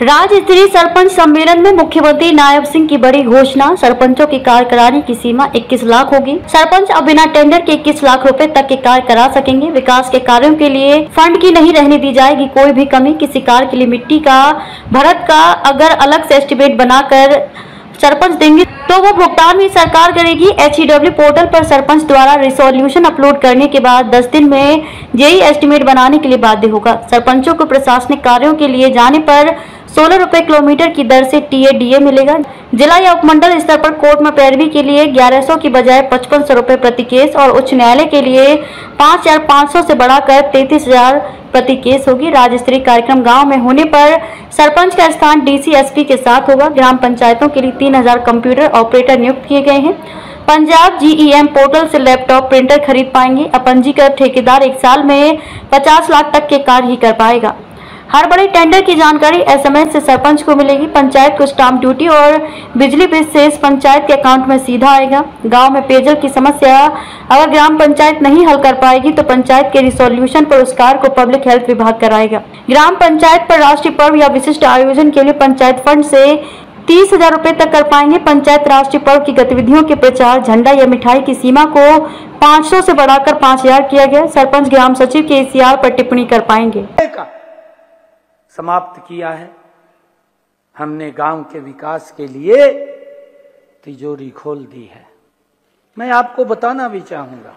राज्य स्तरीय सरपंच सम्मेलन में मुख्यमंत्री नायब सिंह की बड़ी घोषणा। सरपंचों की कार्य कराने की सीमा 21 लाख होगी। सरपंच अब बिना टेंडर के 21 लाख रुपए तक के कार्य करा सकेंगे। विकास के कार्यों के लिए फंड की नहीं रहने दी जाएगी कोई भी कमी। किसी कार्य के लिए मिट्टी का, भरत का अगर अलग से एस्टिमेट बनाकर सरपंच देंगे तो वो भुगतान भी सरकार करेगी। HEW पोर्टल पर सरपंच द्वारा रिसोल्यूशन अपलोड करने के बाद 10 दिन में जेई एस्टिमेट बनाने के लिए बाध्य होगा। सरपंचों को प्रशासनिक कार्यों के लिए जाने पर 16 रुपए किलोमीटर की दर से TA मिलेगा। जिला या उपमंडल स्तर पर कोर्ट में पैरवी के लिए 1100 की बजाय 5500 रुपए प्रति केस और उच्च न्यायालय के लिए 5500 से बढ़ाकर 33,000 प्रति केस होगी। राज्य स्तरीय कार्यक्रम गांव में होने पर सरपंच का स्थान DC SP के साथ होगा। ग्राम पंचायतों के लिए 3000 कंप्यूटर ऑपरेटर नियुक्त किए गए हैं। पंजाब GEM पोर्टल से लैपटॉप प्रिंटर खरीद पाएंगे। अपंजीकृत ठेकेदार 1 साल में 50 लाख तक के कार्य ही कर पाएगा। हर बड़े टेंडर की जानकारी SMS से सरपंच को मिलेगी। पंचायत को स्टाम्प ड्यूटी और बिजली बिल शेष पंचायत के अकाउंट में सीधा आएगा। गांव में पेयजल की समस्या अगर ग्राम पंचायत नहीं हल कर पाएगी तो पंचायत के रिसोल्यूशन पुरस्कार को पब्लिक हेल्थ विभाग कराएगा। ग्राम पंचायत पर राष्ट्रीय पर्व या विशिष्ट आयोजन के लिए पंचायत फंड से 30,000 रुपए तक कर पाएंगे। पंचायत राष्ट्रीय पर्व की गतिविधियों के प्रचार, झंडा या मिठाई की सीमा को 500 से बढ़ाकर 5000 किया गया। सरपंच ग्राम सचिव के ECR पर टिप्पणी कर पाएंगे। समाप्त किया है। हमने गांव के विकास के लिए तिजोरी खोल दी है। मैं आपको बताना भी चाहूंगा,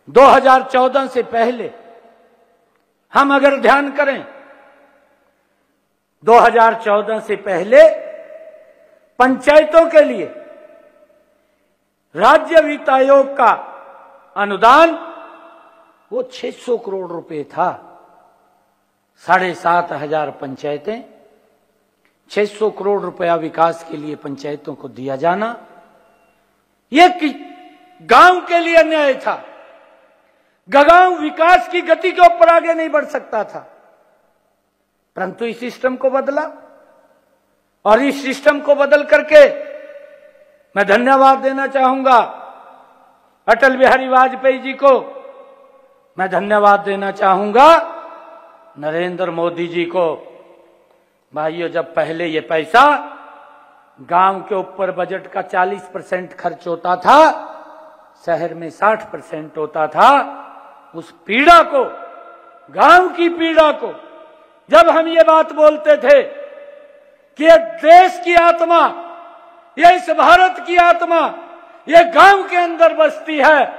2014 से पहले हम अगर ध्यान करें, 2014 से पहले पंचायतों के लिए राज्य वित्त आयोग का अनुदान वो 600 करोड़ रुपए था। 7,500 पंचायतें, 600 करोड़ रुपया विकास के लिए पंचायतों को दिया जाना, यह गांव के लिए अन्याय था। गांव विकास की गति के ऊपर आगे नहीं बढ़ सकता था, परंतु इस सिस्टम को बदला और इस सिस्टम को बदल करके मैं धन्यवाद देना चाहूंगा अटल बिहारी वाजपेयी जी को। मैं धन्यवाद देना चाहूंगा नरेंद्र मोदी जी को। भाइयों, जब पहले ये पैसा गांव के ऊपर बजट का 40% खर्च होता था, शहर में 60% होता था, उस पीड़ा को, गांव की पीड़ा को, जब हम ये बात बोलते थे कि ये देश की आत्मा, ये इस भारत की आत्मा, ये गांव के अंदर बसती है,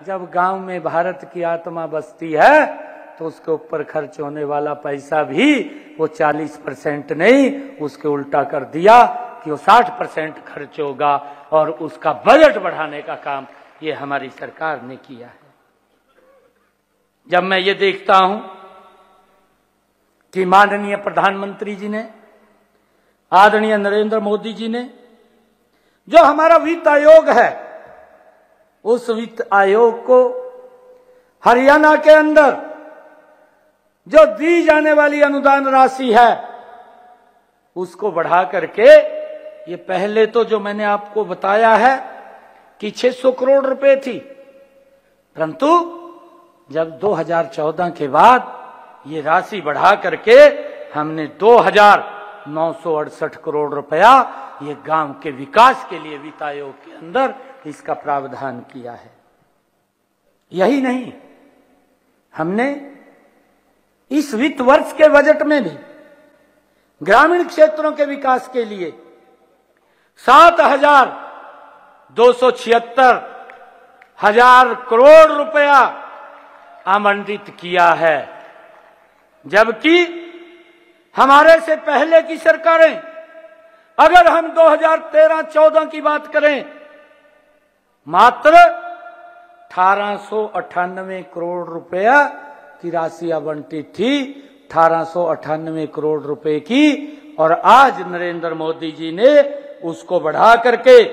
जब गांव में भारत की आत्मा बसती है तो उसके ऊपर खर्च होने वाला पैसा भी वो 40% नहीं, उसके उल्टा कर दिया कि वो 60% खर्च होगा और उसका बजट बढ़ाने का काम ये हमारी सरकार ने किया है। जब मैं ये देखता हूं कि माननीय प्रधानमंत्री जी ने, आदरणीय नरेंद्र मोदी जी ने, जो हमारा वित्त आयोग है, उस वित्त आयोग को हरियाणा के अंदर जो दी जाने वाली अनुदान राशि है उसको बढ़ा करके, ये पहले तो जो मैंने आपको बताया है कि 600 करोड़ रुपए थी, परंतु जब 2014 के बाद ये राशि बढ़ा करके हमने 2,968 करोड़ रुपया ये गांव के विकास के लिए वित्त आयोग के अंदर इसका प्रावधान किया है। यही नहीं, हमने इस वित्त वर्ष के बजट में भी ग्रामीण क्षेत्रों के विकास के लिए 7,276 करोड़ रुपया आवंटित किया है। जबकि हमारे से पहले की सरकारें, अगर हम 2013-14 की बात करें, मात्र 1898 करोड़ रुपया की राशि आवंटित थी, 1898 करोड़ रुपए की, और आज नरेंद्र मोदी जी ने उसको बढ़ा करके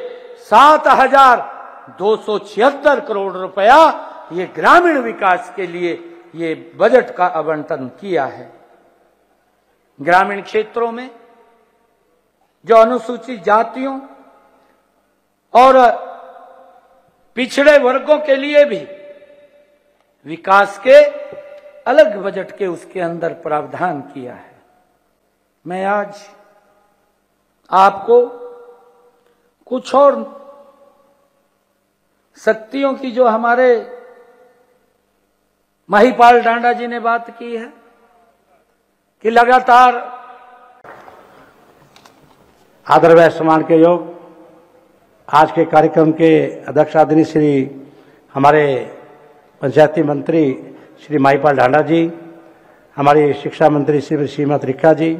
7,276 करोड़ रुपया ये ग्रामीण विकास के लिए ये बजट का आवंटन किया है। ग्रामीण क्षेत्रों में जो अनुसूचित जातियों और पिछड़े वर्गों के लिए भी विकास के अलग बजट के उसके अंदर प्रावधान किया है। मैं आज आपको कुछ और शक्तियों की जो हमारे महिपाल ढांडा जी ने बात की है कि लगातार आदर व सम्मान के योग आज के कार्यक्रम के अध्यक्ष आदरणीय श्री हमारे पंचायती मंत्री श्री महिपाल ढांडा जी, हमारी शिक्षा मंत्री श्री श्रीमती रिक्का जी,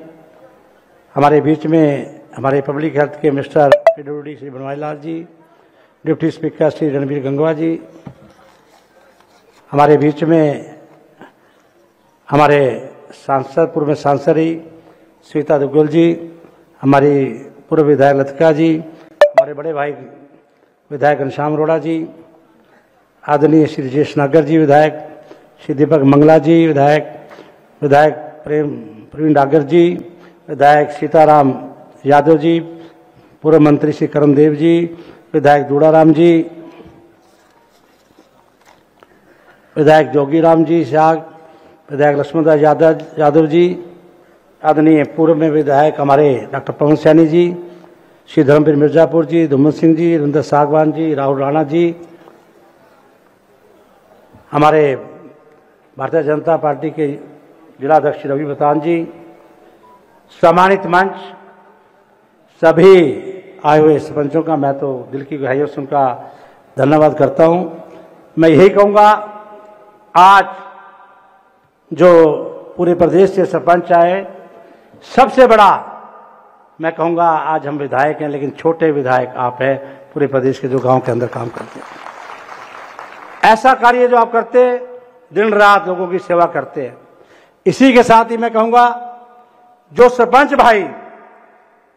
हमारे बीच में हमारे पब्लिक हेल्थ के minister PWD Shri Banwari Lal ji, deputy speaker Shri Ranbir Gangwa जी, हमारे बीच में हमारे सांसद पूर्व में सांसद श्वेता दुग्गल जी, हमारी पूर्व विधायक लतिका जी, हमारे बड़े भाई विधायक घनश्याम अरोड़ा जी, आदरणीय श्री जेश नागर जी विधायक, श्री दीपक मंगला जी विधायक प्रवीण डागर जी, विधायक सीताराम यादव जी, पूर्व मंत्री श्री करमदेव जी, विधायक दूड़ाराम जी, विधायक जोगीराम जी शाह, विधायक लक्ष्मणदास यादव जी, आदरणीय पूर्व में विधायक हमारे डॉक्टर पवन सैनी जी, श्री धर्मवीर मिर्जापुर जी, धुमन सिंह जी, रविंद्र सागवान जी, राहुल राणा जी, हमारे भारतीय जनता पार्टी के जिला अध्यक्ष रवि बतान जी, सम्मानित मंच, सभी आए हुए सरपंचों का मैं तो दिल की गहराइयों से उनका धन्यवाद करता हूं। मैं यही कहूंगा, आज जो पूरे प्रदेश से सरपंच आए, सबसे बड़ा मैं कहूंगा आज हम विधायक हैं, लेकिन छोटे विधायक आप हैं पूरे प्रदेश के जो गांव के अंदर काम करते हैं। ऐसा कार्य जो आप करते हैं, दिन रात लोगों की सेवा करते हैं। इसी के साथ ही मैं कहूंगा, जो सरपंच भाई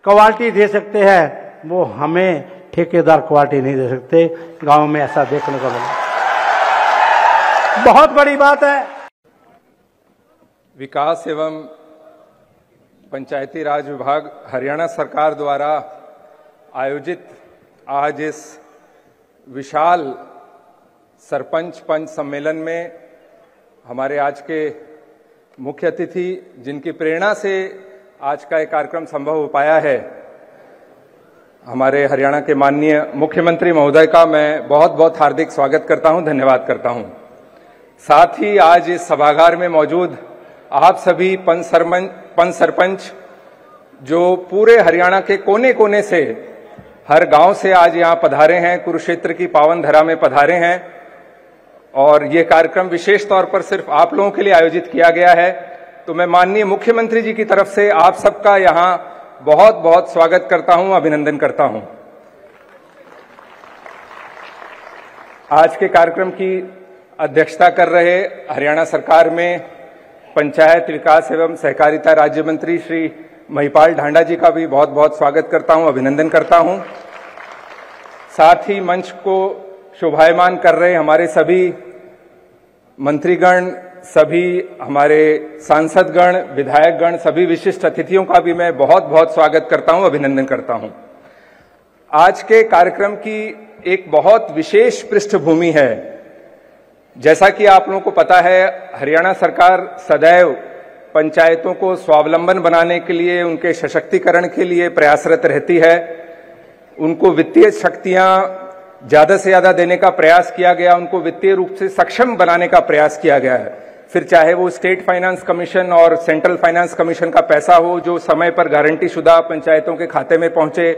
क्वालिटी दे सकते हैं वो हमें ठेकेदार क्वालिटी नहीं दे सकते। गांव में ऐसा देखने को मिला, बहुत बड़ी बात है। विकास एवं पंचायती राज विभाग हरियाणा सरकार द्वारा आयोजित आज इस विशाल सरपंच पंच सम्मेलन में हमारे आज के मुख्य अतिथि, जिनकी प्रेरणा से आज का एक कार्यक्रम संभव हो पाया है, हमारे हरियाणा के माननीय मुख्यमंत्री महोदय का मैं बहुत बहुत हार्दिक स्वागत करता हूं, धन्यवाद करता हूं। साथ ही आज इस सभागार में मौजूद आप सभी पंच सरपंच जो पूरे हरियाणा के कोने कोने से, हर गांव से आज यहां पधारे हैं, कुरुक्षेत्र की पावन धरा में पधारे हैं, और ये कार्यक्रम विशेष तौर पर सिर्फ आप लोगों के लिए आयोजित किया गया है। तो मैं माननीय मुख्यमंत्री जी की तरफ से आप सबका यहां बहुत बहुत स्वागत करता हूं, अभिनंदन करता हूं। आज के कार्यक्रम की अध्यक्षता कर रहे हरियाणा सरकार में पंचायत विकास एवं सहकारिता राज्य मंत्री श्री महिपाल ढांडा जी का भी बहुत बहुत स्वागत करता हूं, अभिनंदन करता हूं। साथ ही मंच को शोभायमान कर रहे हमारे सभी मंत्रीगण, सभी हमारे सांसदगण, विधायकगण, सभी विशिष्ट अतिथियों का भी मैं बहुत बहुत स्वागत करता हूं, अभिनंदन करता हूं। आज के कार्यक्रम की एक बहुत विशेष पृष्ठभूमि है। जैसा कि आप लोगों को पता है, हरियाणा सरकार सदैव पंचायतों को स्वावलंबन बनाने के लिए, उनके सशक्तिकरण के लिए प्रयासरत रहती है। उनको वित्तीय शक्तियां ज्यादा से ज्यादा देने का प्रयास किया गया, उनको वित्तीय रूप से सक्षम बनाने का प्रयास किया गया है। फिर चाहे वो स्टेट फाइनेंस कमीशन और सेंट्रल फाइनेंस कमीशन का पैसा हो जो समय पर गारंटी शुदा पंचायतों के खाते में पहुंचे,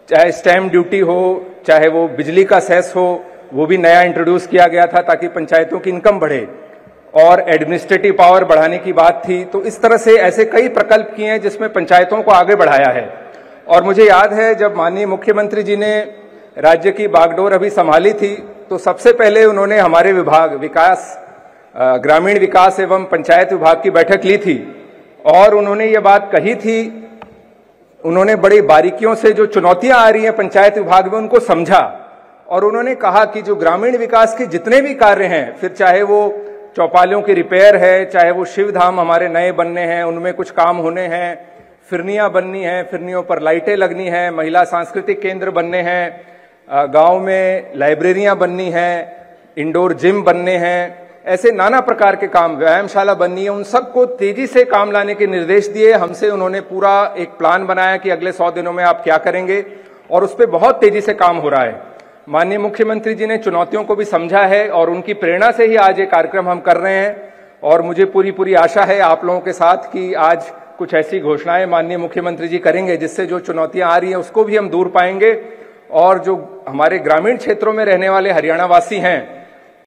चाहे स्टैम्प ड्यूटी हो, चाहे वो बिजली का सेस हो, वो भी नया इंट्रोड्यूस किया गया था ताकि पंचायतों की इनकम बढ़े, और एडमिनिस्ट्रेटिव पावर बढ़ाने की बात थी। तो इस तरह से ऐसे कई प्रकल्प किए हैं जिसमें पंचायतों को आगे बढ़ाया है। और मुझे याद है जब माननीय मुख्यमंत्री जी ने राज्य की बागडोर अभी संभाली थी, तो सबसे पहले उन्होंने हमारे विभाग ग्रामीण विकास एवं पंचायत विभाग की बैठक ली थी, और उन्होंने ये बात कही थी, उन्होंने बड़ी बारीकियों से जो चुनौतियां आ रही हैं पंचायत विभाग में उनको समझा, और उन्होंने कहा कि जो ग्रामीण विकास के जितने भी कार्य हैं, फिर चाहे वो चौपालियों की रिपेयर है, चाहे वो शिव धाम हमारे नए बनने हैं उनमें कुछ काम होने हैं, फिरनियां बननी हैं, फिरनियों पर लाइटें लगनी हैं, महिला सांस्कृतिक केंद्र बनने हैं, गांव में लाइब्रेरियां बननी हैं, इंडोर जिम बनने हैं, ऐसे नाना प्रकार के काम, व्यायामशाला बननी है, उन सबको तेजी से काम लाने के निर्देश दिए। हमसे उन्होंने पूरा एक प्लान बनाया कि अगले 100 दिनों में आप क्या करेंगे, और उस पर बहुत तेजी से काम हो रहा है। माननीय मुख्यमंत्री जी ने चुनौतियों को भी समझा है और उनकी प्रेरणा से ही आज ये कार्यक्रम हम कर रहे हैं। और मुझे पूरी आशा है आप लोगों के साथ कि आज कुछ ऐसी घोषणाएं माननीय मुख्यमंत्री जी करेंगे जिससे जो चुनौतियां आ रही हैं उसको भी हम दूर पाएंगे, और जो हमारे ग्रामीण क्षेत्रों में रहने वाले हरियाणा वासी हैं